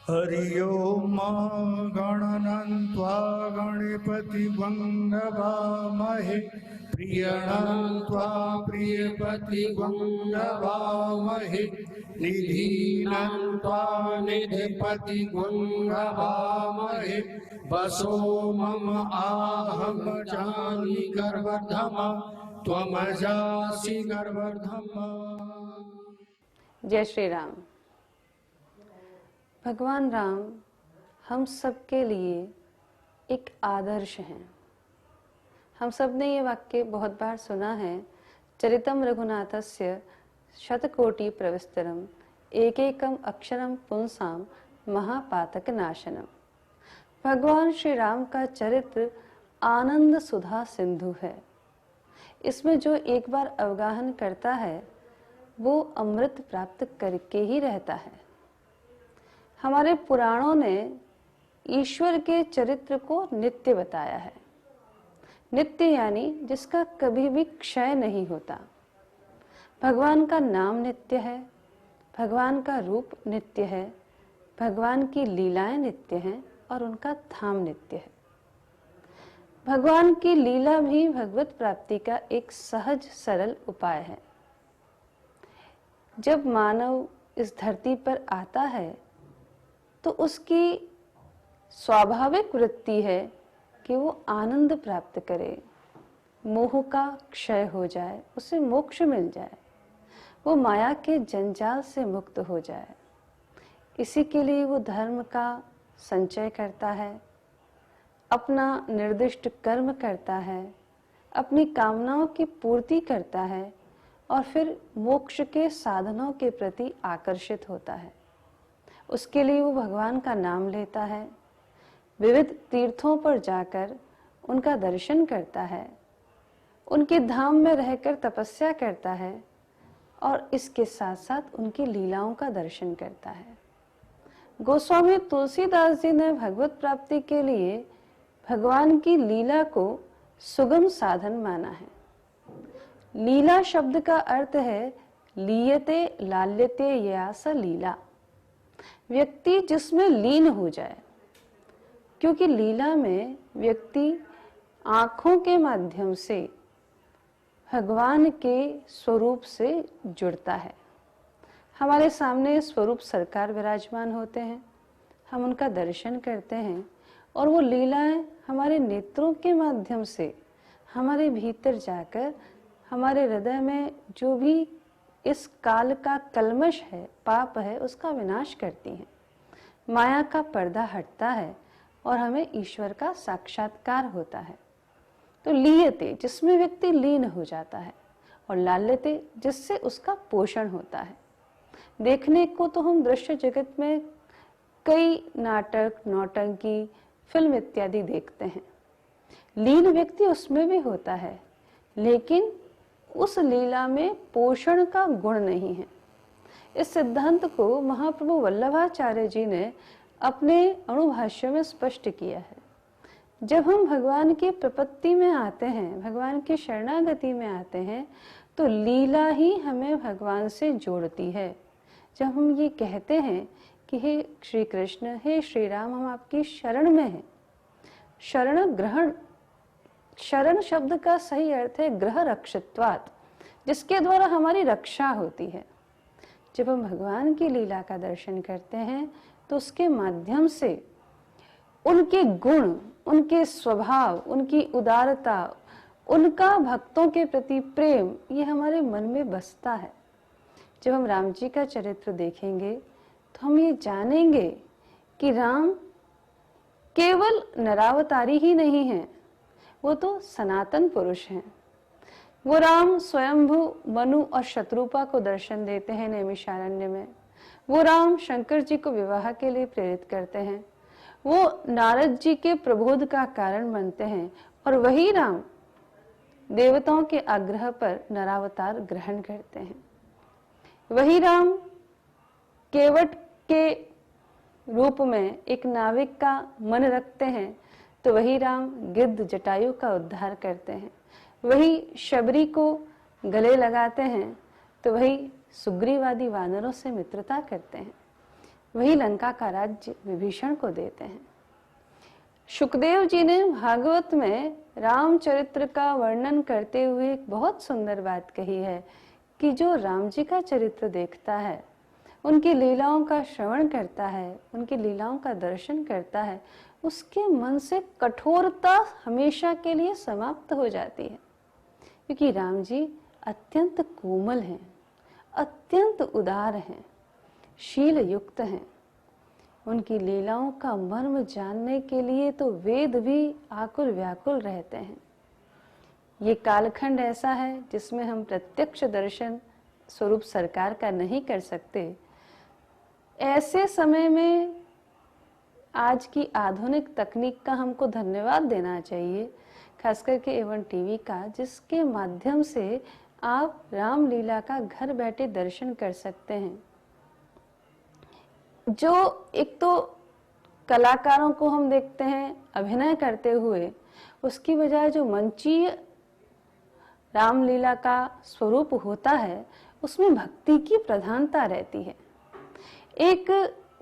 हरि ओम गणनन्त्वा गणपतिं नमामहे प्रियणन्त्वा प्रियपतिं नमामहे निधीनन्त्वा निधिपतिं नमामहे वसो मम आहं जानि गर्भधम त्वमजासि गर्भधम। जय श्री राम। भगवान राम हम सब के लिए एक आदर्श हैं। हम सब ने ये वाक्य बहुत बार सुना है, चरितम रघुनाथस्य शतकोटि प्रविस्तरम एकेकम अक्षरम पुंसाम महापातक नाशनम। भगवान श्री राम का चरित्र आनंद सुधा सिंधु है। इसमें जो एक बार अवगाहन करता है वो अमृत प्राप्त करके ही रहता है। हमारे पुराणों ने ईश्वर के चरित्र को नित्य बताया है। नित्य यानी जिसका कभी भी क्षय नहीं होता। भगवान का नाम नित्य है, भगवान का रूप नित्य है, भगवान की लीलाएं नित्य हैं और उनका धाम नित्य है। भगवान की लीला भी भगवत प्राप्ति का एक सहज सरल उपाय है। जब मानव इस धरती पर आता है तो उसकी स्वाभाविक वृत्ति है कि वो आनंद प्राप्त करे, मोह का क्षय हो जाए, उसे मोक्ष मिल जाए, वो माया के जंजाल से मुक्त हो जाए। इसी के लिए वो धर्म का संचय करता है, अपना निर्दिष्ट कर्म करता है, अपनी कामनाओं की पूर्ति करता है और फिर मोक्ष के साधनों के प्रति आकर्षित होता है। उसके लिए वो भगवान का नाम लेता है, विविध तीर्थों पर जाकर उनका दर्शन करता है, उनके धाम में रहकर तपस्या करता है और इसके साथ साथ उनकी लीलाओं का दर्शन करता है। गोस्वामी तुलसीदास जी ने भगवत प्राप्ति के लिए भगवान की लीला को सुगम साधन माना है। लीला शब्द का अर्थ है लीयते लाल्यते या स लीला, व्यक्ति जिसमें लीन हो जाए। क्योंकि लीला में व्यक्ति आंखों के माध्यम से भगवान के स्वरूप से जुड़ता है। हमारे सामने स्वरूप सरकार विराजमान होते हैं, हम उनका दर्शन करते हैं और वो लीलाएं हमारे नेत्रों के माध्यम से हमारे भीतर जाकर हमारे हृदय में जो भी इस काल का कल्मश है, पाप है, उसका विनाश करती हैं। माया का पर्दा हटता है और हमें ईश्वर का साक्षात्कार होता है। तो लीयते जिसमें व्यक्ति लीन हो जाता है और लाल्यते जिससे उसका पोषण होता है। देखने को तो हम दृश्य जगत में कई नाटक, नौटंकी, फिल्म इत्यादि देखते हैं। लीन व्यक्ति उसमें भी होता है, लेकिन उस लीला में पोषण का गुण नहीं है। इस सिद्धांत को महाप्रभु वल्लभाचार्य जी ने अपने अणुभाष्य में स्पष्ट किया है। जब हम भगवान की प्रपत्ति में आते हैं, भगवान की शरणागति में आते हैं, तो लीला ही हमें भगवान से जोड़ती है। जब हम ये कहते हैं कि हे श्री कृष्ण, हे श्री राम, हम आपकी शरण में हैं। शरण ग्रहण, शरण शब्द का सही अर्थ है ग्रह रक्षित्वात्, जिसके द्वारा हमारी रक्षा होती है। जब हम भगवान की लीला का दर्शन करते हैं तो उसके माध्यम से उनके गुण, उनके स्वभाव, उनकी उदारता, उनका भक्तों के प्रति प्रेम, ये हमारे मन में बसता है। जब हम राम जी का चरित्र देखेंगे तो हम ये जानेंगे कि राम केवल नरावतारी ही नहीं है, वो तो सनातन पुरुष हैं। वो राम स्वयंभू मनु और शत्रुपा को दर्शन देते हैं नैमिषारण्य में। वो राम शंकर जी को विवाह के लिए प्रेरित करते हैं। वो नारद जी के प्रबोध का कारण बनते हैं और वही राम देवताओं के आग्रह पर नरावतार ग्रहण करते हैं। वही राम केवट के रूप में एक नाविक का मन रखते हैं, तो वही राम गिद्ध जटायु का उद्धार करते हैं। वही शबरी को गले लगाते हैं, तो वही सुग्रीवादी वानरों से मित्रता करते हैं। वही लंका का राज्य विभीषण को देते हैं। शुकदेव जी ने भागवत में रामचरित्र का वर्णन करते हुए एक बहुत सुंदर बात कही है कि जो राम जी का चरित्र देखता है, उनकी लीलाओं का श्रवण करता है, उनकी लीलाओं का दर्शन करता है, उसके मन से कठोरता हमेशा के लिए समाप्त हो जाती है, क्योंकि राम जी अत्यंत कोमल हैं, अत्यंत उदार हैं, शील युक्त हैं। उनकी लीलाओं का मर्म जानने के लिए तो वेद भी आकुल व्याकुल रहते हैं। ये कालखंड ऐसा है जिसमें हम प्रत्यक्ष दर्शन स्वरूप सरकार का नहीं कर सकते। ऐसे समय में आज की आधुनिक तकनीक का हमको धन्यवाद देना चाहिए, खास करके एवन टीवी का, जिसके माध्यम से आप रामलीला का घर बैठे दर्शन कर सकते हैं। जो एक तो कलाकारों को हम देखते हैं अभिनय करते हुए, उसकी बजाय जो मंचीय रामलीला का स्वरूप होता है उसमें भक्ति की प्रधानता रहती है। एक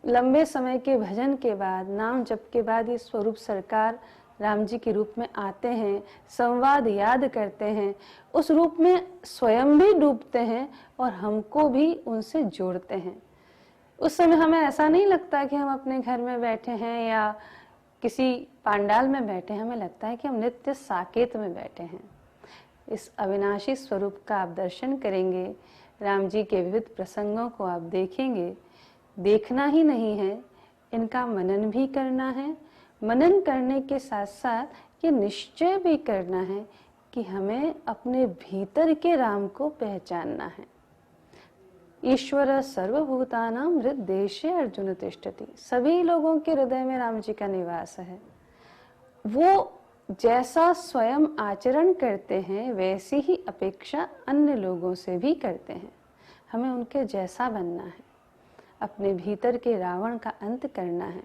लंबे समय के भजन के बाद, नाम जप के बाद ये स्वरूप सरकार राम जी के रूप में आते हैं, संवाद याद करते हैं, उस रूप में स्वयं भी डूबते हैं और हमको भी उनसे जोड़ते हैं। उस समय हमें ऐसा नहीं लगता कि हम अपने घर में बैठे हैं या किसी पांडाल में बैठे हैं, हमें लगता है कि हम नित्य साकेत में बैठे हैं। इस अविनाशी स्वरूप का आप दर्शन करेंगे, राम जी के विविध प्रसंगों को आप देखेंगे। देखना ही नहीं है, इनका मनन भी करना है। मनन करने के साथ साथ ये निश्चय भी करना है कि हमें अपने भीतर के राम को पहचानना है। ईश्वर सर्वभूतानां हृद्देशे अर्जुन तिष्ठति। सभी लोगों के हृदय में राम जी का निवास है। वो जैसा स्वयं आचरण करते हैं वैसी ही अपेक्षा अन्य लोगों से भी करते हैं। हमें उनके जैसा बनना है, अपने भीतर के रावण का अंत करना है,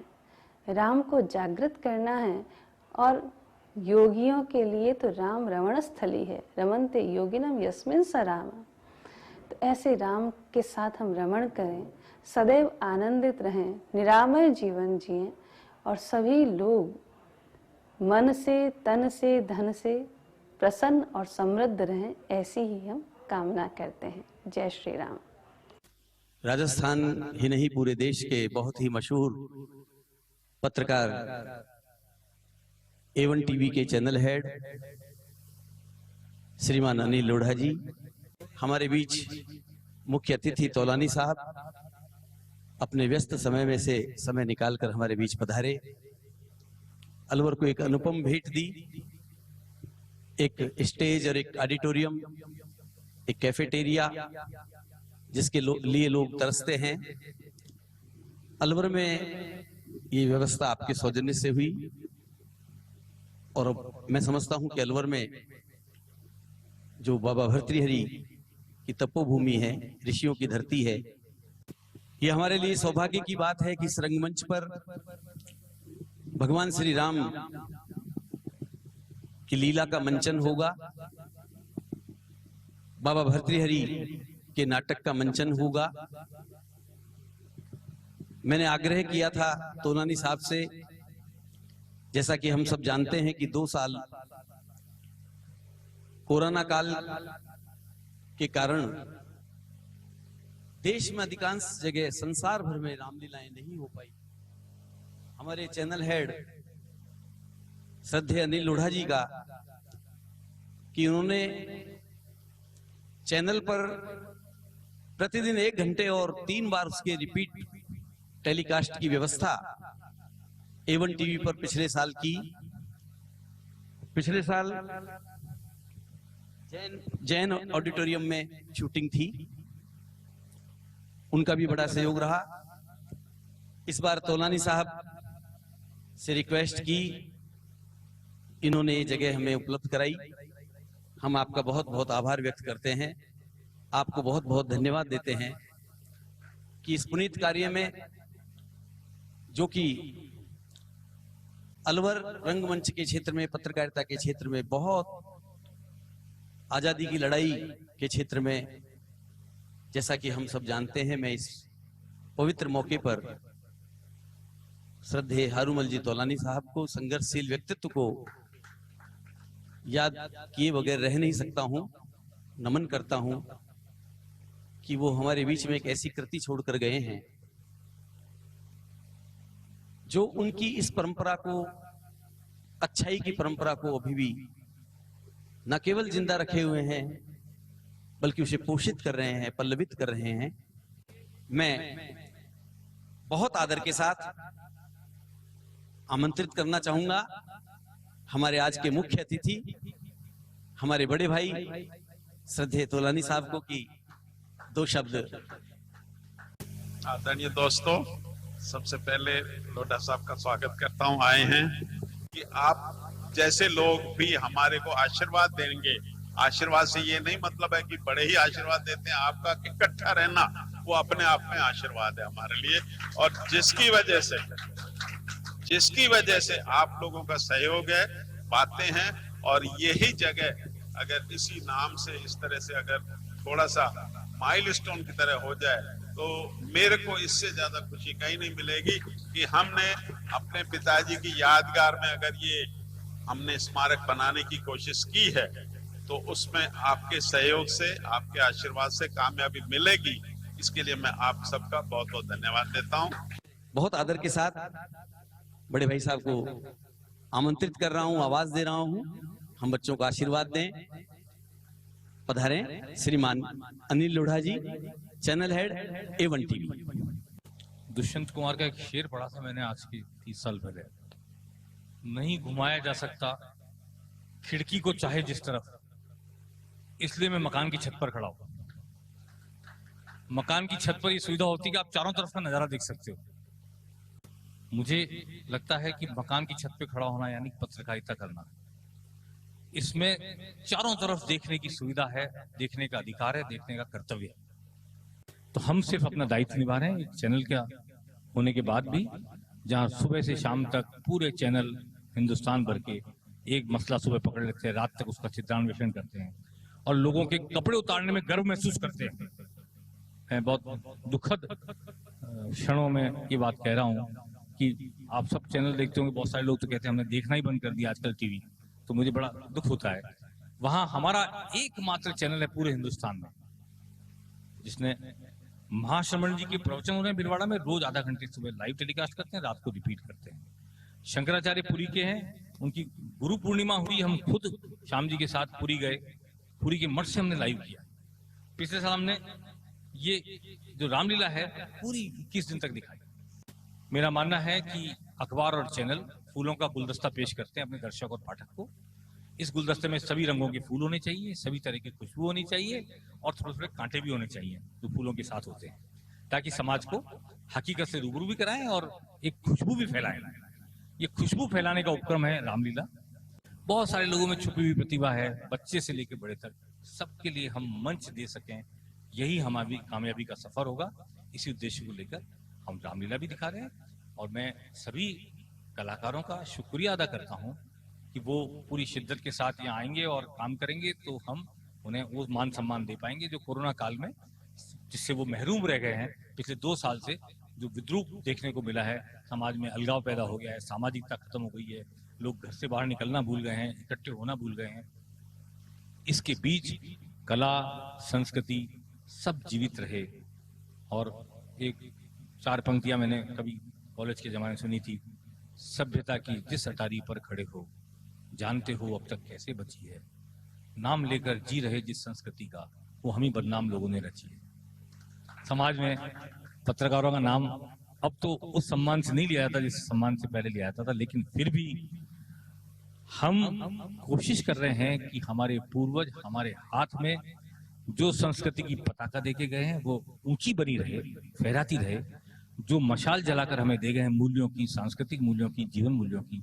राम को जागृत करना है। और योगियों के लिए तो राम रमण स्थली है, रमन्ते योगिनम यस्मिन् स राम। तो ऐसे राम के साथ हम रमण करें, सदैव आनंदित रहें, निरामय जीवन जिएं और सभी लोग मन से, तन से, धन से प्रसन्न और समृद्ध रहें, ऐसी ही हम कामना करते हैं। जय श्री राम। राजस्थान ही नहीं पूरे देश के बहुत ही मशहूर पत्रकार, एवन टीवी के चैनल हेड श्रीमान अनिल लोढ़ा जी, हमारे बीच मुख्य अतिथि तौलानी साहब अपने व्यस्त समय में से समय निकालकर हमारे बीच पधारे, अलवर को एक अनुपम भेंट दी। एक स्टेज और एक ऑडिटोरियम, एक कैफेटेरिया जिसके लिए लोग तरसते हैं। अलवर में ये व्यवस्था आपके सौजन्य से हुई और मैं समझता हूं कि अलवर में जो बाबा भर्तृहरि की तपोभूमि है, ऋषियों की धरती है, ये हमारे लिए सौभाग्य की बात है कि इस रंगमंच पर भगवान श्री राम की लीला का मंचन होगा, बाबा भर्तृहरि के नाटक का मंचन होगा। मैंने आग्रह किया था तोलानी साहब से, जैसा कि हम सब जानते हैं कि 2 साल कोरोना काल के कारण देश में अधिकांश जगह, संसार भर में रामलीलाएं नहीं हो पाई। हमारे चैनल हेड श्रद्धेय अनिल लोढ़ा जी का कि उन्होंने चैनल पर प्रतिदिन 1 घंटे और 3 बार उसके रिपीट टेलीकास्ट की व्यवस्था एवन टीवी पर पिछले साल की। पिछले साल जैन ऑडिटोरियम में शूटिंग थी, उनका भी बड़ा सहयोग रहा। इस बार तौलानी साहब से रिक्वेस्ट की, इन्होंने ये जगह हमें उपलब्ध कराई। हम आपका बहुत बहुत आभार व्यक्त करते हैं, आपको बहुत बहुत धन्यवाद देते हैं कि इस पुनीत कार्य में, जो कि अलवर रंगमंच के क्षेत्र में, पत्रकारिता के क्षेत्र में, बहुत आजादी की लड़ाई के क्षेत्र में, जैसा कि हम सब जानते हैं, मैं इस पवित्र मौके पर श्रद्धेय हारूमल जी तौलानी साहब को, संघर्षशील व्यक्तित्व को याद किए बगैर रह नहीं सकता हूं। नमन करता हूं कि वो हमारे बीच में एक ऐसी कृति छोड़कर गए हैं जो उनकी इस परंपरा को, अच्छाई की परंपरा को अभी भी न केवल जिंदा रखे हुए हैं बल्कि उसे पोषित कर रहे हैं, पल्लवित कर रहे हैं। मैं बहुत आदर के साथ आमंत्रित करना चाहूंगा हमारे आज के मुख्य अतिथि, हमारे बड़े भाई श्रद्धेय तौलानी साहब को कि दो शब्द। आदरणीय दोस्तों, सबसे पहले लोढ़ा साहब का स्वागत करता हूं। आए हैं कि आप जैसे लोग भी हमारे को आशीर्वाद देंगे। आशीर्वाद से ये नहीं मतलब है कि बड़े ही आशीर्वाद देते हैं, आपका इकट्ठा रहना वो अपने आप में आशीर्वाद है हमारे लिए। और जिसकी वजह से आप लोगों का सहयोग है, बातें हैं, और यही जगह अगर इसी नाम से, इस तरह से अगर थोड़ा सा माइलस्टोन की तरह हो जाए तो मेरे को इससे ज्यादा खुशी कहीं नहीं मिलेगी कि हमने अपने पिताजी की यादगार में अगर ये हमने स्मारक बनाने की कोशिश की है तो उसमें आपके सहयोग से, आपके आशीर्वाद से कामयाबी मिलेगी। इसके लिए मैं आप सबका बहुत बहुत धन्यवाद देता हूं। बहुत आदर के साथ बड़े भाई साहब को आमंत्रित कर रहा हूं, आवाज दे रहा हूं, हम बच्चों को आशीर्वाद दें। पधारें श्रीमान Anil Lodha ji, channel head A1 TV. Dushyant Kumar का एक शेर पढ़ा था मैंने आज की 30 साल पहले। नहीं घुमाया जा सकता खिड़की को चाहे जिस तरफ, इसलिए मैं मकान की छत पर खड़ा हूं। मकान की छत पर यह सुविधा होती है कि आप चारों तरफ का नजारा देख सकते हो। मुझे लगता है कि मकान की छत पर खड़ा होना यानी पत्रकारिता करना, इसमें चारों तरफ देखने की सुविधा है, देखने का अधिकार है, देखने का कर्तव्य है। तो हम सिर्फ अपना दायित्व निभा रहे हैं चैनल का होने के बाद भी, जहां सुबह से शाम तक पूरे चैनल हिंदुस्तान भर के एक मसला सुबह पकड़ लेते हैं, रात तक उसका चित्रान्वेषण करते हैं और लोगों के कपड़े उतारने में गर्व महसूस करते हैं। मैं बहुत दुखद क्षणों में ये बात कह रहा हूं कि आप सब चैनल देखते होंगे, बहुत सारे लोग तो कहते हैं हमने देखना ही बंद कर दिया आजकल टीवी। तो मुझे बड़ा दुख होता है। वहां हमारा एकमात्र चैनल है पूरे हिंदुस्तान में जिसने महाश्रमण जी के प्रवचन हो रहे हैं भिलवाड़ा में, रोज आधा घंटे सुबह लाइव टेलीकास्ट करते हैं, रात को रिपीट करते हैं। शंकराचार्य पुरी के हैं, उनकी गुरु पूर्णिमा हुई, हम खुद श्याम जी के साथ पुरी गए, पुरी के मठ से हमने लाइव किया। पिछले साल हमने ये जो रामलीला है पूरी 21 दिन तक दिखाई। मेरा मानना है कि अखबार और चैनल फूलों का गुलदस्ता पेश करते हैं अपने दर्शक और पाठक को। इस गुलदस्ते में सभी रंगों के फूल होने चाहिए, सभी तरह की खुशबू होनी चाहिए और थोड़े थोड़े कांटे भी होने चाहिए जो फूलों के साथ होते हैं, ताकि समाज को हकीकत से रूबरू भी कराएं और एक खुशबू भी फैलाएं। ये खुशबू फैलाने का उपक्रम है रामलीला। बहुत सारे लोगों में छुपी हुई प्रतिभा है, बच्चे से लेकर बड़े तक सबके लिए हम मंच दे सकें, यही हमारी कामयाबी का सफर होगा। इसी उद्देश्य को लेकर हम रामलीला भी दिखा रहे हैं और मैं सभी कलाकारों का शुक्रिया अदा करता हूं कि वो पूरी शिद्दत के साथ यहाँ आएंगे और काम करेंगे तो हम उन्हें वो मान सम्मान दे पाएंगे जो कोरोना काल में जिससे वो महरूम रह गए हैं। पिछले 2 साल से जो विद्रूप देखने को मिला है, समाज में अलगाव पैदा हो गया है, सामाजिकता खत्म हो गई है, लोग घर से बाहर निकलना भूल गए हैं, इकट्ठे होना भूल गए हैं। इसके बीच कला संस्कृति सब जीवित रहे। और एक 4 पंक्तियां मैंने कभी कॉलेज के जमाने सुनी थी, सभ्यता की जिस अटारी पर खड़े हो, जानते हो अब तक कैसे बची है, नाम लेकर जी रहे जिस संस्कृति का, वो हम ही बदनाम लोगों ने रची है। समाज में पत्रकारों का नाम अब तो उस सम्मान से नहीं लिया जाता जिस सम्मान से पहले लिया जाता था, लेकिन फिर भी हम कोशिश कर रहे हैं कि हमारे पूर्वज हमारे हाथ में जो संस्कृति की पताका देके गए हैं वो ऊंची बनी रहे, फहराती रहे। जो मशाल जलाकर हमें दे गए हैं मूल्यों की, सांस्कृतिक मूल्यों की, जीवन मूल्यों की,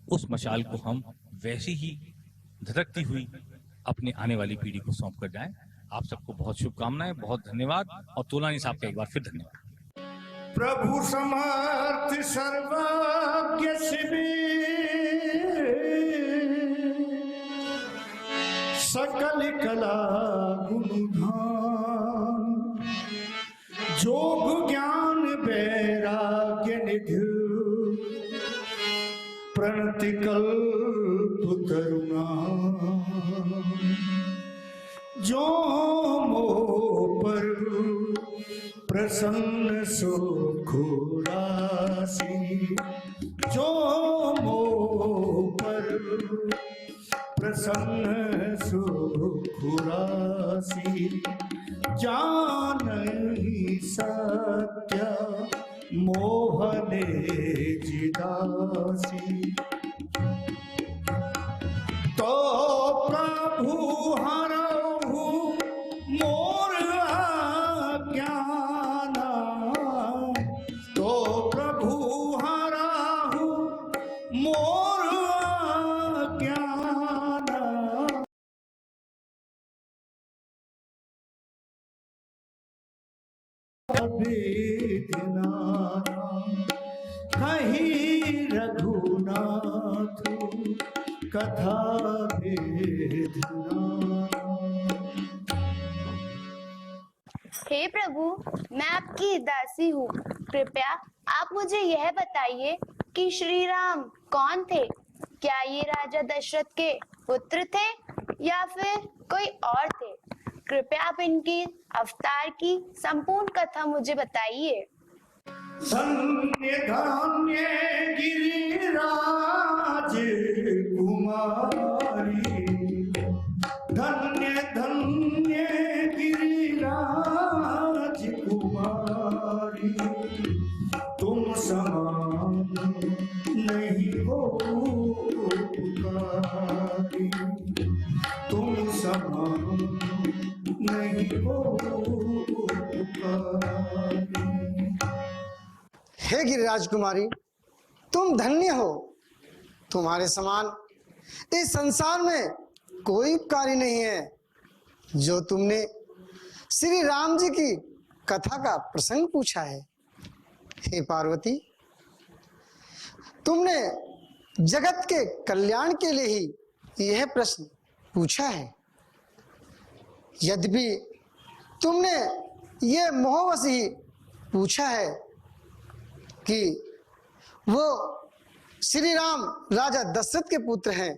उस मशाल को हम वैसी ही धधकती हुई अपने आने वाली पीढ़ी को सौंप कर जाएं। आप सबको बहुत शुभकामनाएं, बहुत धन्यवाद और तोलानी साहब का एक बार फिर धन्यवाद। प्रभु समर्थ सर्वज्ञ सकल कला गुण धाम, जोग ज्ञान वैराग्य निधि प्रणति कल्प करुणा जो मोह पर प्रसन्न सुख राशि, जो मोह पर प्रसन्न सुख राशि, जानहि सत्य मोहने जिदासी। तो प्रभु हरहु मोर अज्ञाना, तो प्रभु हरहु मोर अज्ञाना। वेदना कहीं रघुनाथ कथा वेदना। हे प्रभु, मैं आपकी दासी हूँ। कृपया आप मुझे यह बताइए कि श्री राम कौन थे? क्या ये राजा दशरथ के पुत्र थे या फिर कोई और थे? कृपया आप इनकी अवतार की संपूर्ण कथा मुझे बताइए। धन्य धन्य गिरिराज कुमारी, धन्य धन्य गिरिराज कुमारी। तुम समान नहीं हो पुकारी, तुम समान नहीं हो पुकारी। हे गिरिराज कुमारी, तुम धन्य हो। तुम्हारे समान इस संसार में कोई उपकारी नहीं है। जो तुमने श्री राम जी की कथा का प्रसंग पूछा है, हे पार्वती, तुमने जगत के कल्याण के लिए ही यह प्रश्न पूछा है। यद्यपि तुमने ये मोहवश ही पूछा है कि वो श्री राम राजा दशरथ के पुत्र हैं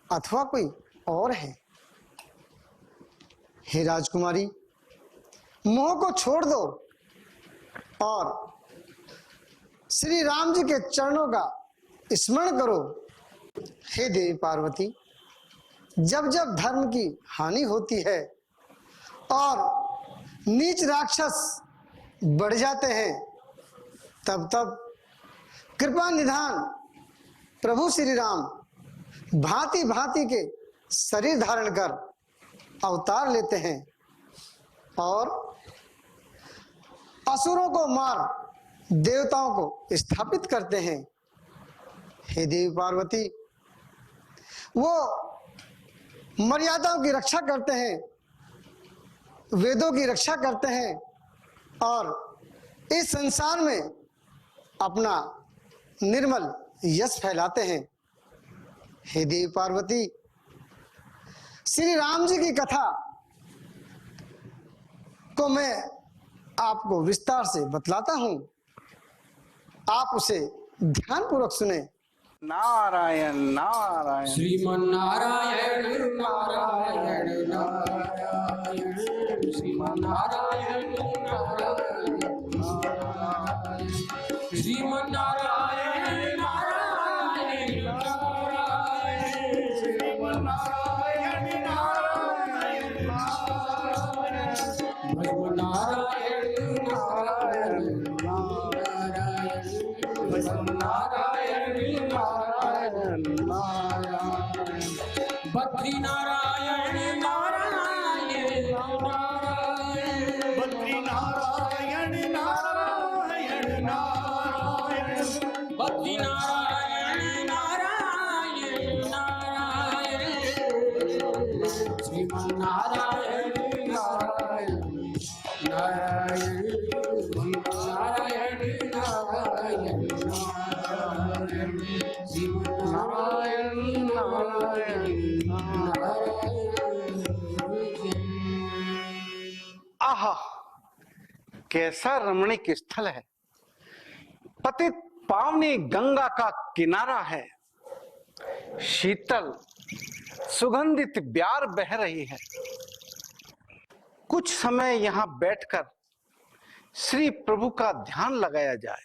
अथवा कोई और है। हे राजकुमारी, मोह को छोड़ दो और श्री राम जी के चरणों का स्मरण करो। हे देवी पार्वती, जब जब धर्म की हानि होती है और नीच राक्षस बढ़ जाते हैं, तब तब कृपा निधान प्रभु श्री राम भांति भांति के शरीर धारण कर अवतार लेते हैं और असुरों को मार देवताओं को स्थापित करते हैं। हे देवी पार्वती, वो मर्यादाओं की रक्षा करते हैं, वेदों की रक्षा करते हैं और इस संसार में अपना निर्मल यश फैलाते हैं। हे देवी पार्वती, श्री राम जी की कथा को मैं आपको विस्तार से बतलाता हूं, आप उसे ध्यानपूर्वक सुने। नारायण नारायण श्रीमन नारायण नारायण नारायण, श्रीमन नारायण नारायण नारायण, श्रीमन नारायण नारायण नारायण, श्रीमन नारायण नारायण नारायण, भगवान नारायण नारायण नारायण, भगवान नारायण नारायण नारायण, बद्री नारायण नारायण नारायण, बद्री नारायण नारायण नारायण, बद्री नारायण नारायण नारायण, श्रीमन नारायण नारायण नारायण, श्रीमन नारायण नारायण नारायण, श्रीमन नारायण नारायण नारायण। आहा, कैसा रमणीक स्थल है। पतित पावनी गंगा का किनारा है। शीतल सुगंधित ब्यार बह रही है। कुछ समय यहां बैठकर श्री प्रभु का ध्यान लगाया जाए।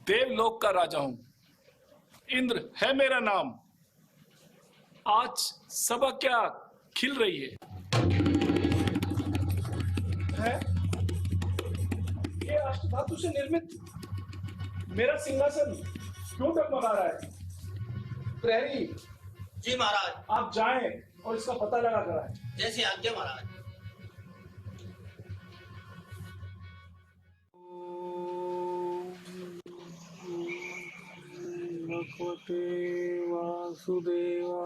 देवलोक का राजा हूं, इंद्र है मेरा नाम। आज सभा क्या खिल रही है? ये अष्टधातु से निर्मित मेरा सिंहासन क्यों डगमगा रहा है? प्रहरी जी महाराज। आप जाएं और इसका पता लगा कर आए। जैसे आज्ञा महाराज। भगवते वासुदेवा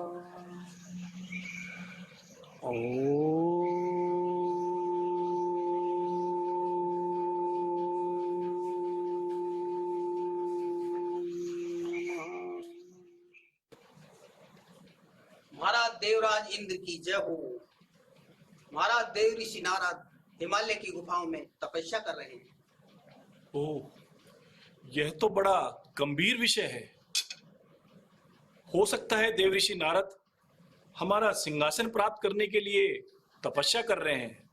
महाराज देवराज इंद्र की जय हो। महाराज देव ऋषि नारद हिमालय की गुफाओं में तपस्या कर रहे हैं। ओह, यह तो बड़ा गंभीर विषय है। हो सकता है देव ऋषि नारद हमारा सिंहासन प्राप्त करने के लिए तपस्या कर रहे हैं।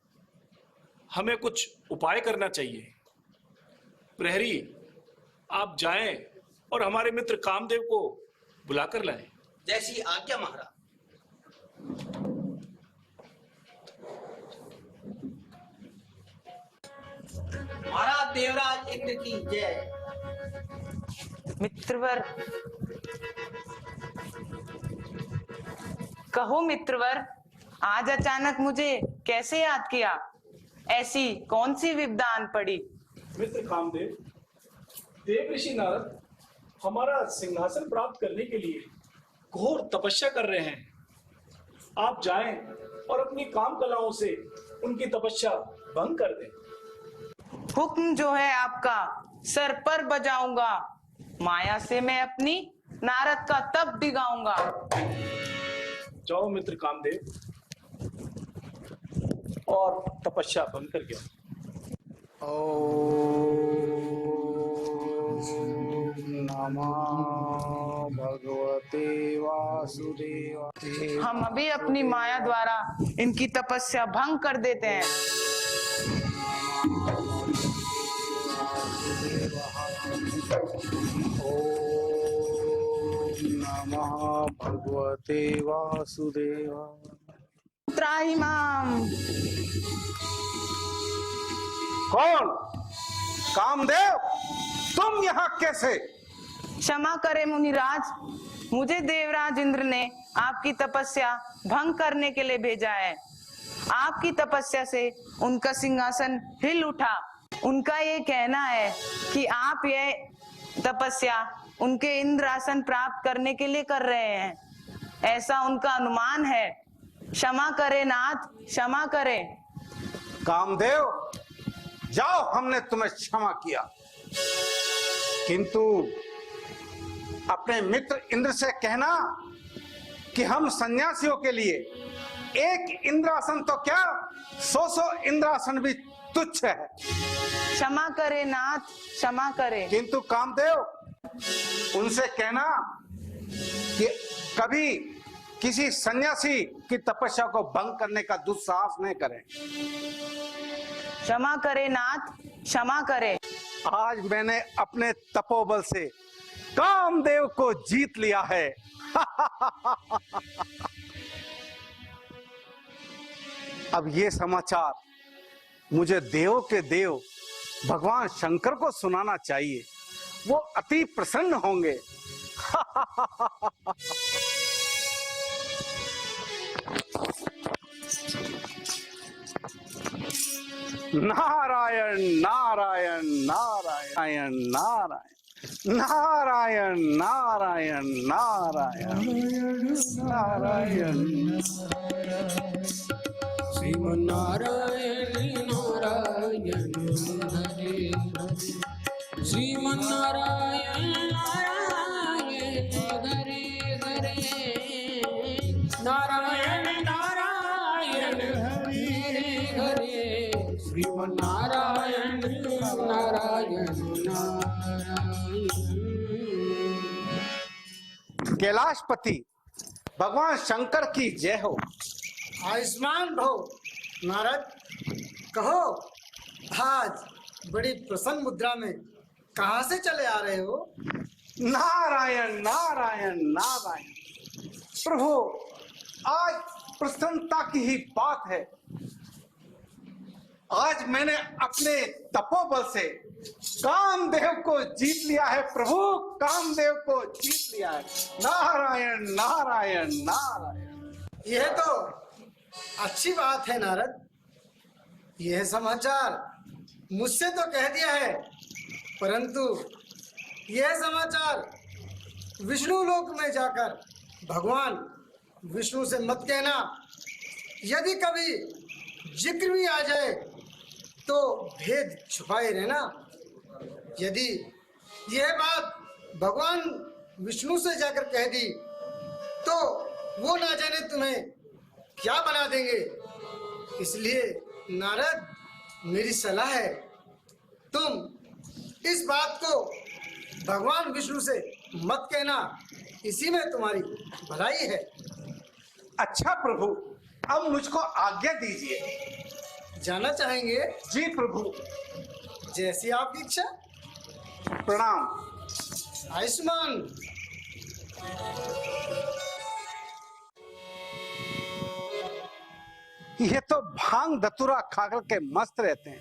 हमें कुछ उपाय करना चाहिए। प्रहरी, आप जाएं और हमारे मित्र कामदेव को बुलाकर लाएं। जैसी आज्ञा महाराज। महाराज देवराज इंद्र की जय। मित्रवर, कहो मित्रवर, आज अचानक मुझे कैसे याद किया? ऐसी कौन सी विपदा आन पड़ी? मित्र कामदेव, देव ऋषि नारद हमारा सिंहासन प्राप्त करने के लिए घोर तपस्या कर रहे हैं। आप जाएं और अपनी काम कलाओं से उनकी तपस्या भंग कर दें। हुक्म जो है आपका सर पर बजाऊंगा। माया से मैं अपनी नारद का तप डिगाऊंगा। जाओ मित्र कामदेव और तपस्या भंग कर गया। नमः भगवते वासुदेवाय। हम अभी अपनी माया द्वारा इनकी तपस्या भंग कर देते हैं। नमः भगवते वासुदेवाय। त्राहिमाम। कौन? कामदेव, तुम यहाँ कैसे? क्षमा करें मुनिराज, मुझे देवराज इंद्र ने आपकी तपस्या भंग करने के लिए भेजा है। आपकी तपस्या से उनका सिंहासन हिल उठा। उनका ये कहना है कि आप ये तपस्या उनके इंद्रासन प्राप्त करने के लिए कर रहे हैं। ऐसा उनका अनुमान है। क्षमा करें नाथ, क्षमा करें। कामदेव, जाओ, हमने तुम्हें क्षमा किया, किंतु अपने मित्र इंद्र से कहना कि हम सन्यासियों के लिए एक इंद्रासन तो क्या 100 इंद्रासन भी तुच्छ है। क्षमा करें नाथ, क्षमा करें। किंतु कामदेव, उनसे कहना कि कभी किसी सन्यासी की तपस्या को भंग करने का दुस्साहस नहीं करें। क्षमा करें नाथ, क्षमा करें। आज मैंने अपने तपोबल से कामदेव को जीत लिया है। अब ये समाचार मुझे देवों के देव भगवान शंकर को सुनाना चाहिए। वो अति प्रसन्न होंगे। नारायण नारायण नारायण नारायण। नारायण नारायण नारायण नारायण। श्रीमन्नारायण नारायण हरे हरे, श्रीमन्नारायण नारायण हरे हरे, नारायण नारायण हरे हरे, श्रीमन्नारायण नारायण नारायण। कैलाशपति भगवान शंकर की जय हो। आयुष्मान भव। नारद, कहो आज बड़ी प्रसन्न मुद्रा में कहाँ से चले आ रहे हो? नारायण नारायण नारायण। प्रभु, आज प्रसन्नता की ही बात है। आज मैंने अपने तपोबल से कामदेव को जीत लिया है। प्रभु, कामदेव को जीत लिया है। नारायण नारायण नारायण। यह तो अच्छी बात है नारद। यह समाचार मुझसे तो कह दिया है, परंतु यह समाचार विष्णु लोक में जाकर भगवान विष्णु से मत कहना। यदि कभी जिक्र भी आ जाए तो भेद छुपाए रहना। यदि यह बात भगवान विष्णु से जाकर कह दी तो वो ना जाने तुम्हें क्या बना देंगे। इसलिए नारद, मेरी सलाह है, तुम इस बात को भगवान विष्णु से मत कहना। इसी में तुम्हारी भलाई है। अच्छा प्रभु, अब मुझको आज्ञा दीजिए। जाना चाहेंगे? जी प्रभु। जैसी आपकी इच्छा। प्रणाम। आयुष्मान। ये तो भांग धतूरा खाकर के मस्त रहते हैं।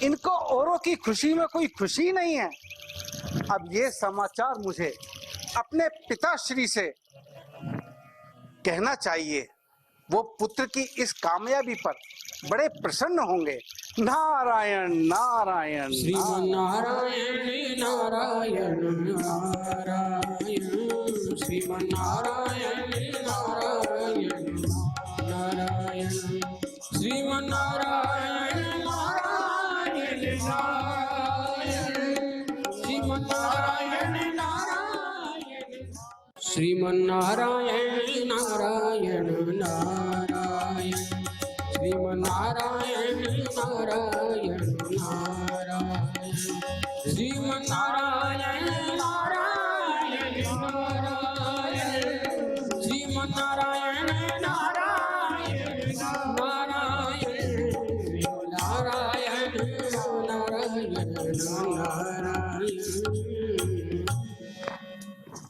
इनको औरों की खुशी में कोई खुशी नहीं है। अब ये समाचार मुझे अपने पिताश्री से कहना चाहिए। वो पुत्र की इस कामयाबी पर बड़े प्रसन्न होंगे। नारायण नारायण श्रीमन्नारायण नारायण नारायण, श्रीमन्नारायण नारायण नारायण, श्रीमन्नारायण नारायण नारायण, श्रीमन्नारायण नारायण, श्रीमन्नारायण नारायण नारायण, श्रीमन्नारायण नारायण नारायण, श्रीमन्नारायण नारायण नारायण, श्रीमन्नारायण नारायण नारायण, नारायण नारायण।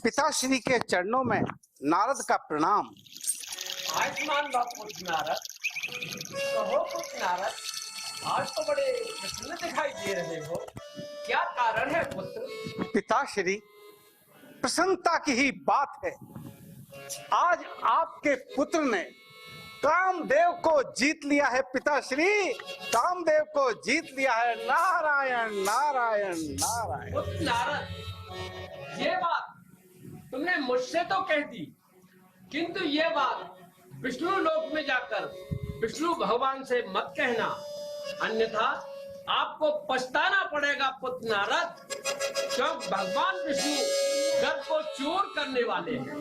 पिताश्री के चरणों में नारद का प्रणाम। आयुष्मान बापू नारद। कहो पुत्र नारद, आज तो बड़े प्रसन्न दिखाई दे रहे हो, क्या कारण है पुत्र? पिताश्री, प्रसन्नता की ही बात है। आज आपके पुत्र ने कामदेव को जीत लिया है। पिताश्री, कामदेव को जीत लिया है। नारायण नारायण नारायण। पुत्र नारद, ये बात तुमने मुझसे तो कह दी, किंतु ये बात विष्णु लोक में जाकर विष्णु भगवान से मत कहना, अन्यथा आपको पछताना पड़ेगा पुत्र नारद, क्योंकि भगवान विष्णु घर को चूर करने वाले हैं।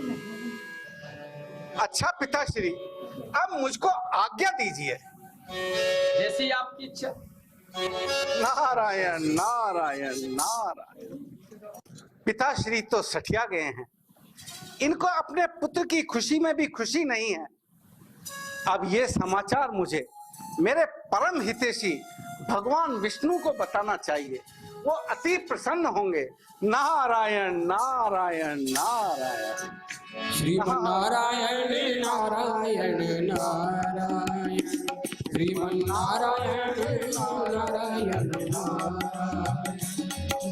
अच्छा पिताश्री, अब मुझको आज्ञा दीजिए। जैसी आपकी इच्छा। नारायण नारायण नारायण। पिताश्री तो सठिया गए हैं। इनको अपने पुत्र की खुशी में भी खुशी नहीं है। अब ये समाचार मुझे मेरे परम हितैषी भगवान विष्णु को बताना चाहिए। वो अति प्रसन्न होंगे। नारायण नारायण नारायण। श्रीमन्नारायण नारायण नारायण, श्रीमन्नारायण नारायण नारायण,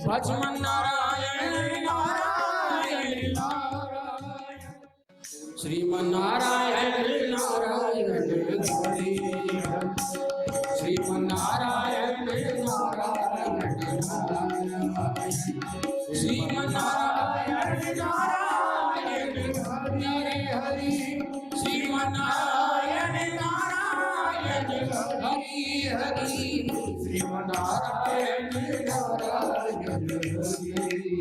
भजमन्नारायण नारायण नारायण, श्रीमन्नारायण नारायण हरे हरे, श्रीमन्नारायण नारायण नारायण, श्रीमन्नारायण हरि हरि श्रीमन्नारायण नारायण हरि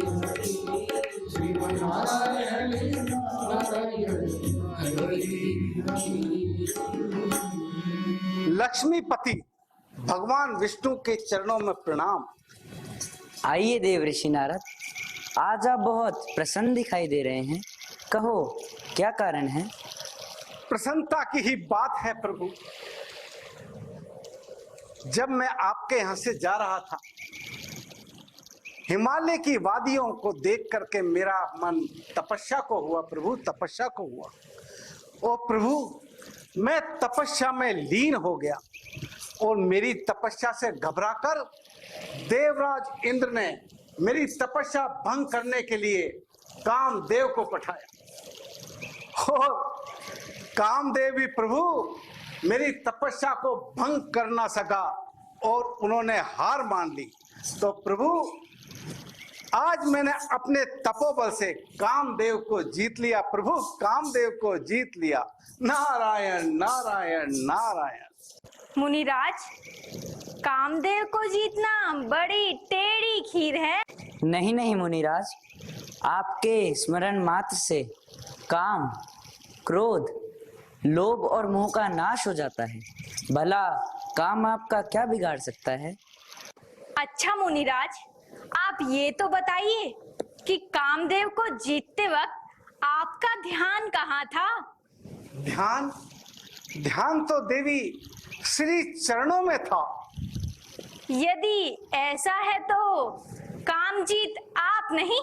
श्रीमन्नारायण नारायण हरि। लक्ष्मीपति भगवान विष्णु के चरणों में प्रणाम। आइए देव ऋषि नारद, आज आप बहुत प्रसन्न दिखाई दे रहे हैं। कहो क्या कारण है? प्रसन्नता की ही बात है प्रभु। जब मैं आपके यहां से जा रहा था, हिमालय की वादियों को देख करके मेरा मन तपस्या को हुआ प्रभु, तपस्या को हुआ। ओ प्रभु, मैं तपस्या में लीन हो गया और मेरी तपस्या से घबराकर देवराज इंद्र ने मेरी तपस्या भंग करने के लिए कामदेव को पठाया। और कामदेव भी प्रभु मेरी तपस्या को भंग कर ना सका और उन्होंने हार मान ली। तो प्रभु, आज मैंने अपने तपोबल से कामदेव को जीत लिया प्रभु, कामदेव को जीत लिया। नारायण नारायण नारायण। मुनिराज, कामदेव को जीतना बड़ी टेढ़ी खीर है। नहीं नहीं मुनिराज, आपके स्मरण मात्र से काम, क्रोध, लोभ और मोह का नाश हो जाता है। भला काम आपका क्या बिगाड़ सकता है? अच्छा मुनिराज, आप ये तो बताइए कि कामदेव को जीतते वक्त आपका ध्यान कहाँ था? ध्यान ध्यान तो देवी श्री चरणों में था। यदि ऐसा है तो काम जीत आप नहीं,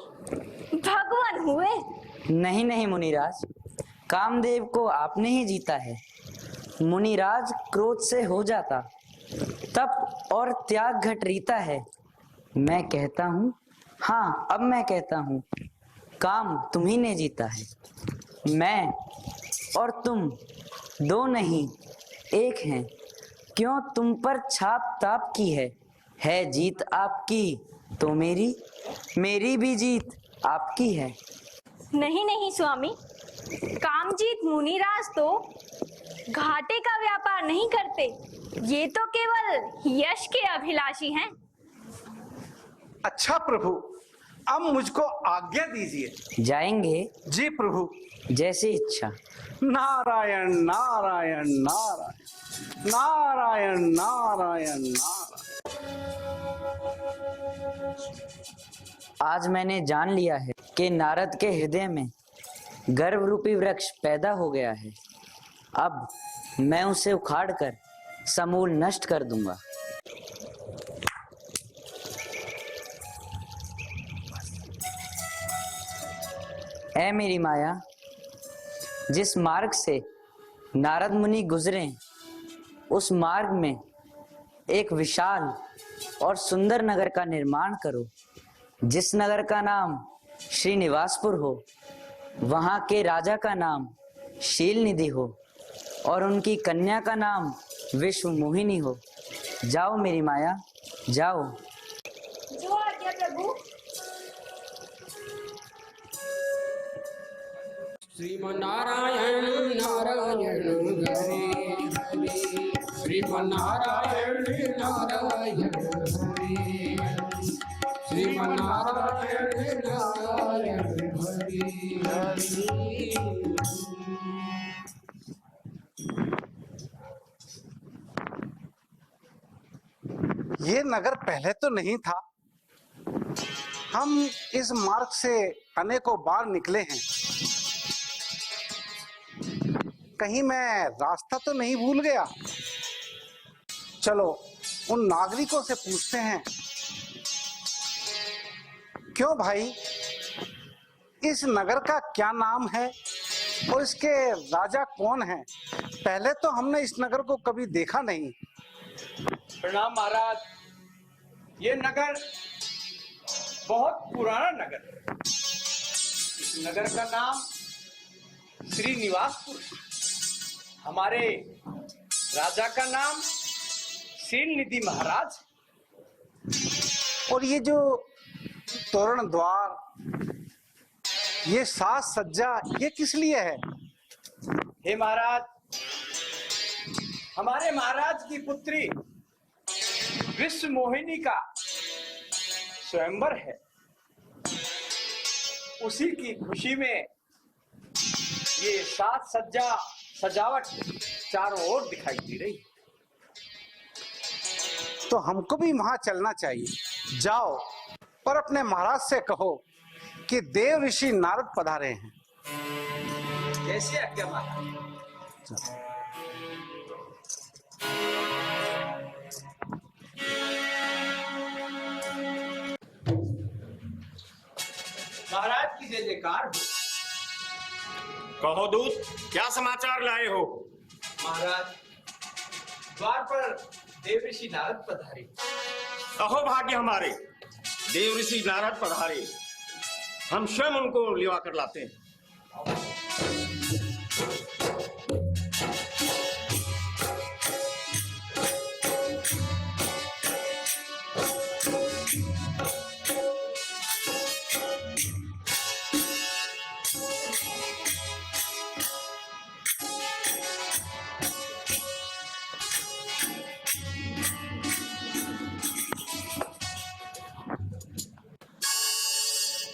भगवान हुए। नहीं नहीं मुनिराज, कामदेव को आपने ही जीता है। मुनिराज क्रोध से हो जाता, तप और त्याग घट रीता है। मैं कहता हूँ, हाँ अब मैं कहता हूँ, काम तुम्ही ने जीता है। मैं और तुम दो नहीं एक हैं। क्यों तुम पर छाप ताप की है जीत आपकी तो मेरी भी जीत आपकी है। नहीं नहीं स्वामी, कामजीत मुनिराज तो घाटे का व्यापार नहीं करते, ये तो केवल यश के अभिलाषी हैं। अच्छा प्रभु, अब मुझको आज्ञा दीजिए। जाएंगे? जी प्रभु। जैसी इच्छा। नारायण नारायण नारायण नारायण नारायण नारायण। आज मैंने जान लिया है कि नारद के हृदय में गर्व रूपी वृक्ष पैदा हो गया है। अब मैं उसे उखाड़कर समूल नष्ट कर दूंगा। ऐ मेरी माया, जिस मार्ग से नारद मुनि गुजरे, उस मार्ग में एक विशाल और सुंदर नगर का निर्माण करो, जिस नगर का नाम श्रीनिवासपुर हो, वहां के राजा का नाम शीलनिधि हो और उनकी कन्या का नाम विश्वमोहिनी हो। जाओ मेरी माया, जाओ। जो आज्ञा प्रभु। श्रीमन्नारायण नारायण हरि हरि श्रीमन्नारायण नारायण हरि श्रीमन्नारायण नारायण हरि हरि। ये नगर पहले तो नहीं था। हम इस मार्ग से अनेकों बार निकले हैं। कहीं मैं रास्ता तो नहीं भूल गया? चलो उन नागरिकों से पूछते हैं। क्यों भाई, इस नगर का क्या नाम है और इसके राजा कौन हैं? पहले तो हमने इस नगर को कभी देखा नहीं। प्रणाम महाराज, ये नगर बहुत पुराना नगर है। इस नगर का नाम श्रीनिवासपुर है। हमारे राजा का नाम शीलनिधि महाराज। और ये जो तोरण द्वार, ये साज सज्जा, ये किस लिए है? हे महाराज, हमारे महाराज की पुत्री विश्व मोहिनी का स्वयंवर है। उसी की खुशी में ये साज सज्जा सजावट चारों ओर दिखाई दे रही। तो हमको भी वहां चलना चाहिए। जाओ और अपने महाराज से कहो कि देव ऋषि नारद पधारे हैं। कैसे आज्ञा महाराज। महाराज की जय जयकार हो। कहो दूत, क्या समाचार लाए हो? महाराज, द्वार पर देव ऋषि नारद पधारे। अहो भाग्य हमारे, देव ऋषि नारद पधारे। हम स्वयं उनको लिवा कर लाते हैं।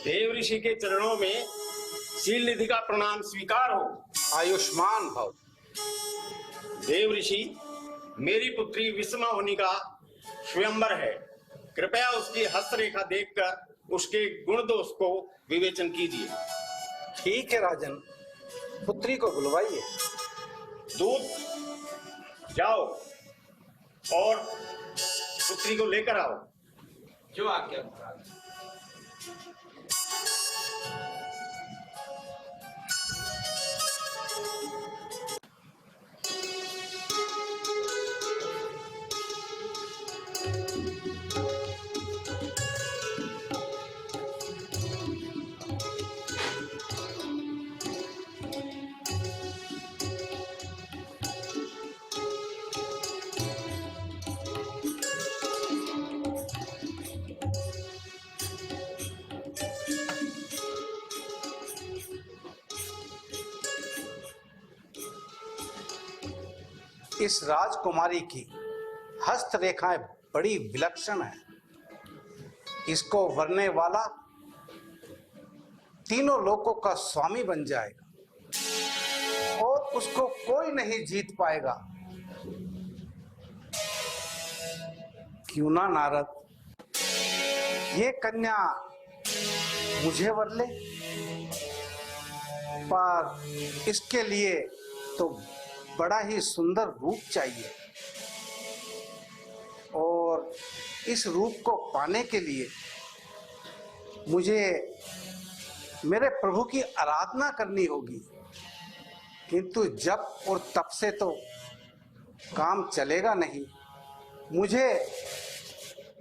देव ऋषि के चरणों में शील निधि का प्रणाम स्वीकार हो। आयुष्मान भव। देव ऋषि, मेरी पुत्री विषमा होनी का स्वयंवर है। कृपया उसकी हस्तरेखा देखकर उसके गुण दोष को विवेचन कीजिए। ठीक है राजन, पुत्री को बुलवाइए। दूत, जाओ और पुत्री को लेकर आओ। जो आज्ञा महाराज। इस राजकुमारी की हस्तरेखाएं बड़ी विलक्षण है। इसको वरने वाला तीनों लोकों का स्वामी बन जाएगा और उसको कोई नहीं जीत पाएगा। क्यों ना नारद, ये कन्या मुझे वर ले, पर इसके लिए तो बड़ा ही सुंदर रूप चाहिए और इस रूप को पाने के लिए मुझे मेरे प्रभु की आराधना करनी होगी। किंतु जब और तब से तो काम चलेगा नहीं। मुझे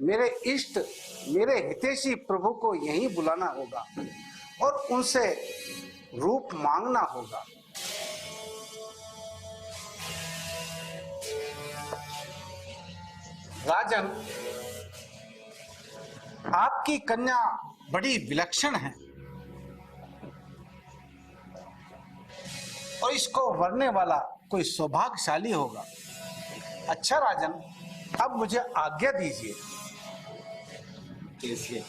मेरे इष्ट, मेरे हितैषी प्रभु को यहीं बुलाना होगा और उनसे रूप मांगना होगा। राजन, आपकी कन्या बड़ी विलक्षण है और इसको वरने वाला कोई सौभाग्यशाली होगा। अच्छा राजन, अब मुझे आज्ञा दीजिए। कैसे?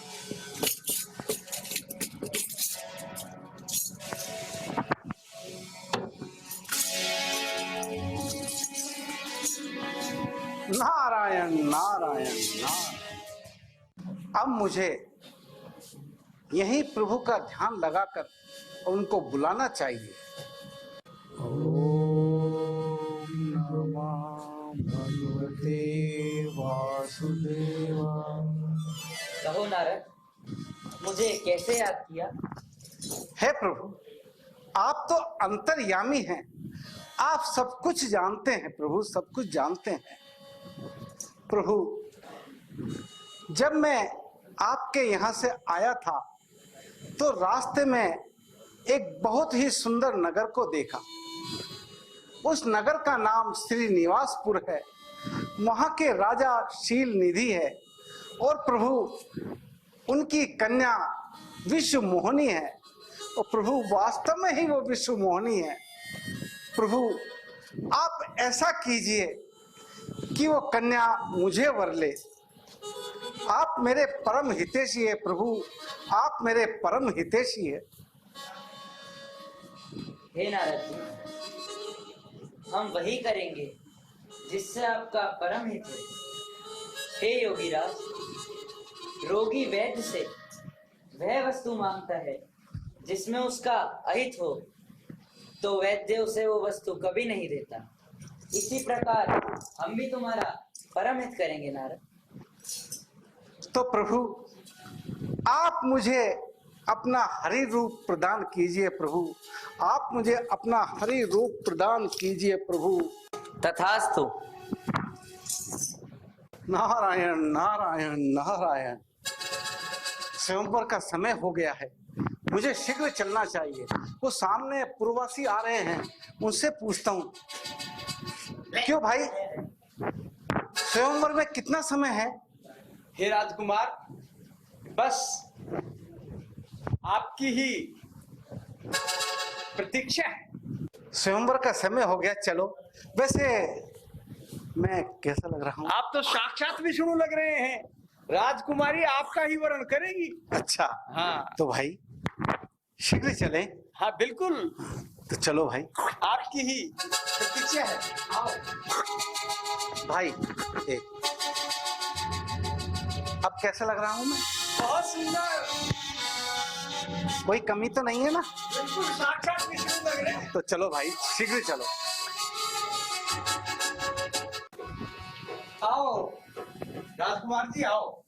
नारायण नारायण नारायण। अब मुझे यही प्रभु का ध्यान लगाकर उनको बुलाना चाहिए। ओम नमः भगवते वासुदेवाय। कहो नारद, मुझे कैसे याद किया? हे प्रभु, आप तो अंतर्यामी हैं। आप सब कुछ जानते हैं प्रभु, सब कुछ जानते हैं। प्रभु, जब मैं आपके यहाँ से आया था तो रास्ते में एक बहुत ही सुंदर नगर को देखा। उस नगर का नाम श्रीनिवासपुर है। वहाँ के राजा शील निधि है और प्रभु उनकी कन्या विश्व मोहिनी है। और प्रभु वास्तव में ही वो विश्व मोहिनी है। प्रभु, आप ऐसा कीजिए कि वो कन्या मुझे वर ले। आप मेरे परम हितैषी है प्रभु, आप मेरे परम हितैषी है। हे नारद जी, हम वही करेंगे जिससे आपका परम हित है। हे योगीराज, रोगी वैद्य से वह वस्तु मांगता है जिसमें उसका अहित हो, तो वैद्य उसे वो वस्तु कभी नहीं देता। इसी प्रकार हम भी तुम्हारा परम हित करेंगे नारद। तो प्रभु आप मुझे अपना हरि रूप प्रदान कीजिए प्रभु, आप मुझे अपना हरि रूप प्रदान कीजिए प्रभु। तथास्तु। नारायण नारायण नारायण। स्वयंवर का समय हो गया है, मुझे शीघ्र चलना चाहिए। वो सामने पूर्ववासी आ रहे हैं, उनसे पूछता हूँ। क्यों भाई, स्वयंवर में कितना समय है? हे राजकुमार, बस आपकी ही प्रतीक्षा है। स्वयंवर का समय हो गया, चलो। वैसे मैं कैसा लग रहा हूँ? आप तो साक्षात विष्णु लग रहे हैं। राजकुमारी आपका ही वर्ण करेगी। अच्छा, हाँ। तो भाई शीघ्र चलें। हाँ बिल्कुल। तो चलो भाई, आपकी ही प्रतीक्षा है। आओ भाई। एक अब कैसा लग रहा हूँ मैं? बहुत सुंदर। कोई कमी तो नहीं है ना? बिल्कुल साक्षात विष्णु लग रहे हैं। तो चलो भाई, शीघ्र चलो। आओ राजकुमार जी, आओ।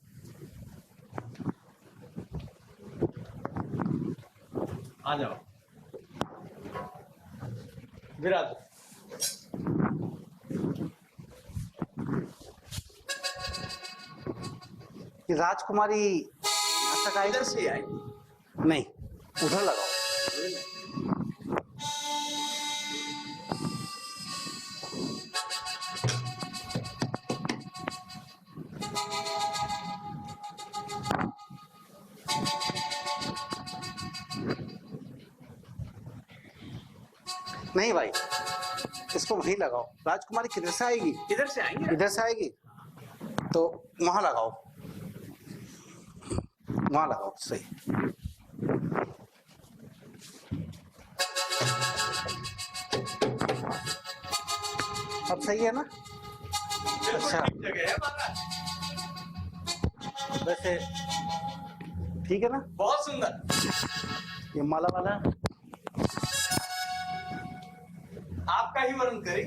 आ जाओ, विराज। ये राजकुमारी यहाँ तक आई? इधर से आई। नहीं, उधर लगाओ। नहीं भाई, इसको वहीं लगाओ। राजकुमारी किधर से आएगी? इधर से आएंगे। इधर से आएगी तो वहां लगाओ, वहां लगाओ। सही। अब सही है ना? अच्छा, जगह है महाराज। वैसे ठीक है ना? बहुत सुंदर। ये माला वाला आपका ही वर्ण करे।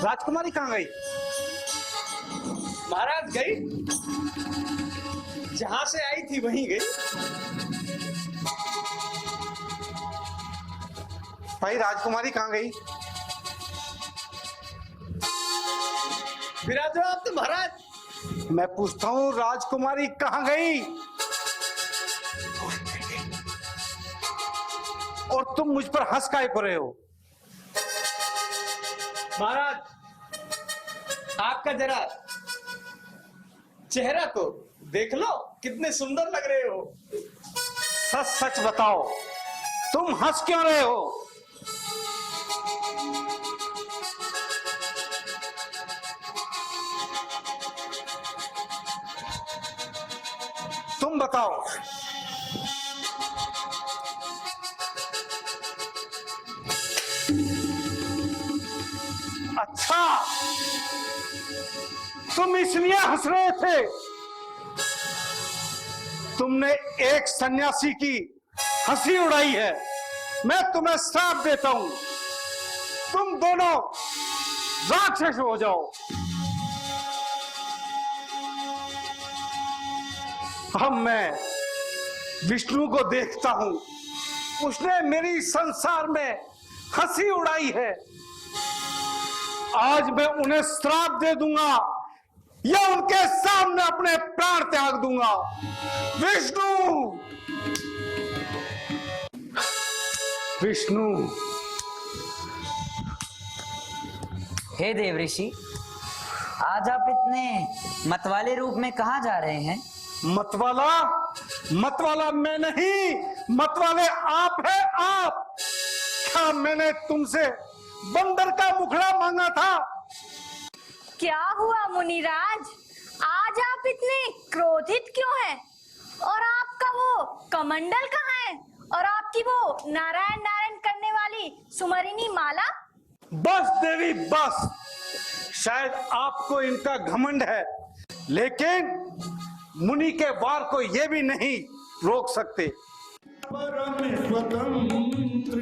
राजकुमारी कहाँ गई? महाराज गई, जहां से आई थी वहीं गई। भाई राजकुमारी कहाँ गई? विराजो आप तो महाराज। मैं पूछता हूँ, राजकुमारी कहाँ गई? और तुम मुझ पर हंस काहे को रहे हो? महाराज, आपका जरा चेहरा तो देख लो, कितने सुंदर लग रहे हो। सच सच बताओ, तुम हंस क्यों रहे हो? तुम बताओ। अच्छा, तुम इसलिए हंस रहे थे? तुमने एक सन्यासी की हंसी उड़ाई है। मैं तुम्हें श्राप देता हूं, तुम दोनों राक्षस हो जाओ। अब मैं विष्णु को देखता हूं, उसने मेरी संसार में हंसी उड़ाई है। आज मैं उन्हें श्राप दे दूंगा या उनके सामने अपने प्राण त्याग दूंगा। विष्णु, विष्णु। हे देवऋषि, आज आप इतने मतवाले रूप में कहाँ जा रहे हैं? मतवाला? मतवाला मैं नहीं, मतवाले आप हैं आप। क्या मैंने तुमसे बंदर का मुखड़ा मांगा था? क्या हुआ मुनिराज, आज आप इतने क्रोधित क्यों हैं? और आपका वो कमंडल कहाँ है? और आपकी वो नारायण नारायण करने वाली सुमरिनी माला? बस देवी बस, शायद आपको इनका घमंड है, लेकिन मुनि के वार को ये भी नहीं रोक सकते। परम स्वतंत्र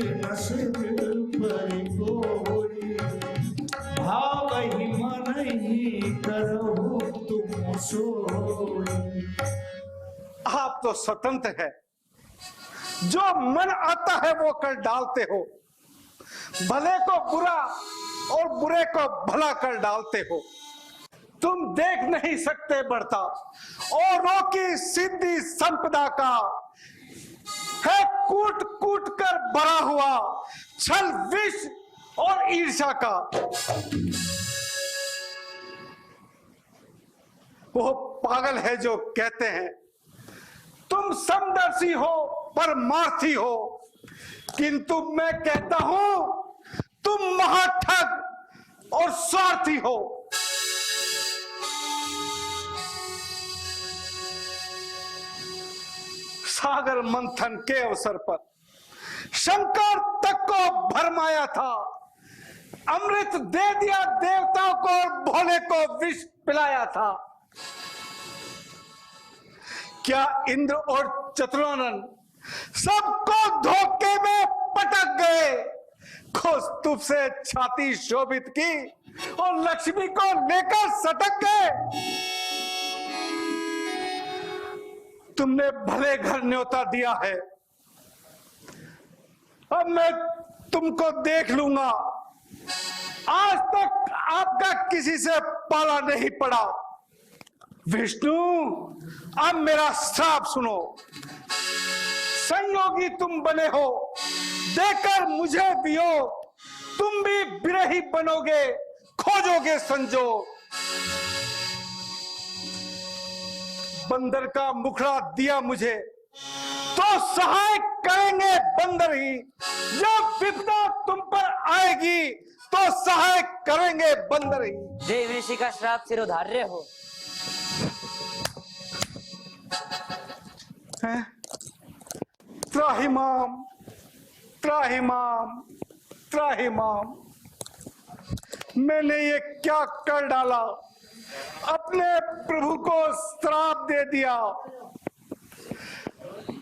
भावहि मनहि करहु तुम सोई। आप तो स्वतंत्र है, जो मन आता है वो कर डालते हो। भले को बुरा और बुरे को भला कर डालते हो। तुम देख नहीं सकते बढ़ता औरों की सिद्धि संपदा का है कूट कूट कर भरा हुआ छल विष और ईर्ष्या का। वो पागल है जो कहते हैं तुम समदर्शी हो परमार्थी हो, किंतु मैं कहता हूं तुम महाठग और स्वार्थी हो। सागर मंथन के अवसर पर शंकर तक को भरमाया था, अमृत दे दिया देवताओं को और भोले को विष पिलाया था। क्या इंद्र और चतुरानन सबको धोखे में पटक गए? कौस्तुभ से छाती शोभित की और लक्ष्मी को लेकर सटक गए। तुमने भले घर न्योता दिया है, अब मैं तुमको देख लूंगा। आज तक आपका किसी से पाला नहीं पड़ा। विष्णु, अब मेरा श्राप सुनो। संयोगी तुम बने हो, देकर मुझे वियोग, तुम भी विरही बनोगे, खोजोगे संजोग। बंदर का मुखड़ा दिया मुझे तो सहाय करेंगे बंदर ही, जब विपदा तुम पर आएगी तो सहाय करेंगे बंदर ही। देवऋषि का श्राप सिरोधार्य हो। त्राहिमाम त्राहिमाम त्राहिमाम। मैंने ये क्या कर डाला? अपने प्रभु को श्राप दे दिया।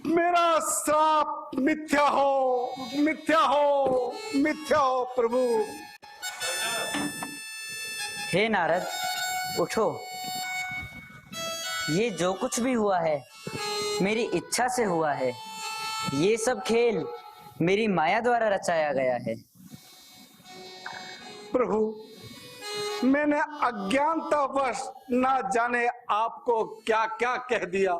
मेरा श्राप मिथ्या हो, मिथ्या हो, मिथ्या हो प्रभु। हे नारद, उठो। ये जो कुछ भी हुआ है मेरी इच्छा से हुआ है। ये सब खेल मेरी माया द्वारा रचाया गया है। प्रभु, मैंने अज्ञानतावश ना जाने आपको क्या क्या कह दिया।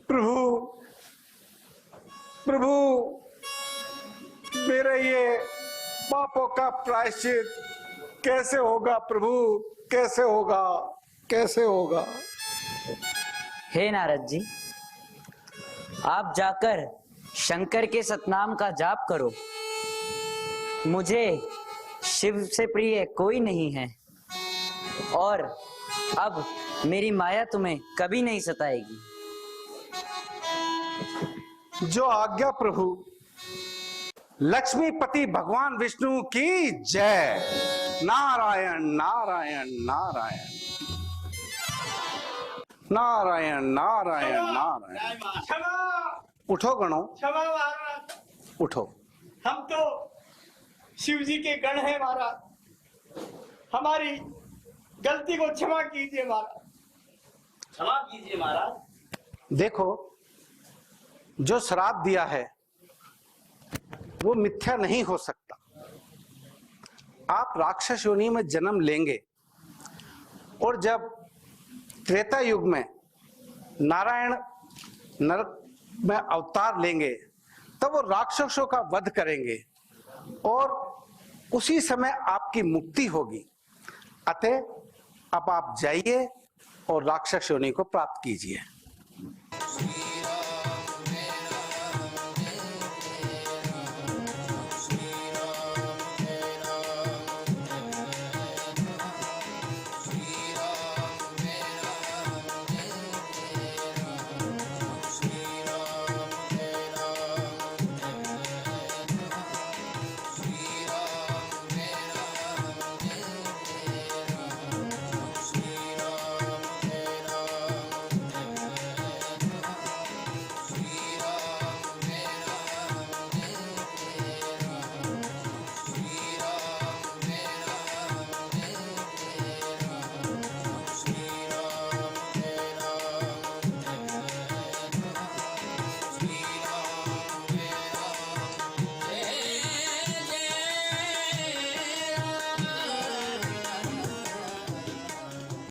प्रभु, प्रभु, मेरे ये पापों का प्रायश्चित कैसे होगा प्रभु? कैसे होगा? कैसे होगा? हे नारद जी, आप जाकर शंकर के सतनाम का जाप करो। मुझे शिव से प्रिय कोई नहीं है और अब मेरी माया तुम्हें कभी नहीं सताएगी। जो आज्ञा प्रभु। लक्ष्मीपति भगवान विष्णु की जय। नारायण नारायण नारायण नारायण नारायण नारायण। उठो गणों। उठो। हम तो शिव जी के गण हैं महाराज, हमारी गलती को क्षमा कीजिए महाराज। क्षमा कीजिए महाराज। देखो, जो श्राप दिया है वो मिथ्या नहीं हो सकता। आप राक्षस योनि में जन्म लेंगे और जब त्रेता युग में नारायण नरक में अवतार लेंगे तब वो राक्षसों का वध करेंगे और उसी समय आपकी मुक्ति होगी। अतः अब आप जाइए और राक्षस योनि को प्राप्त कीजिए।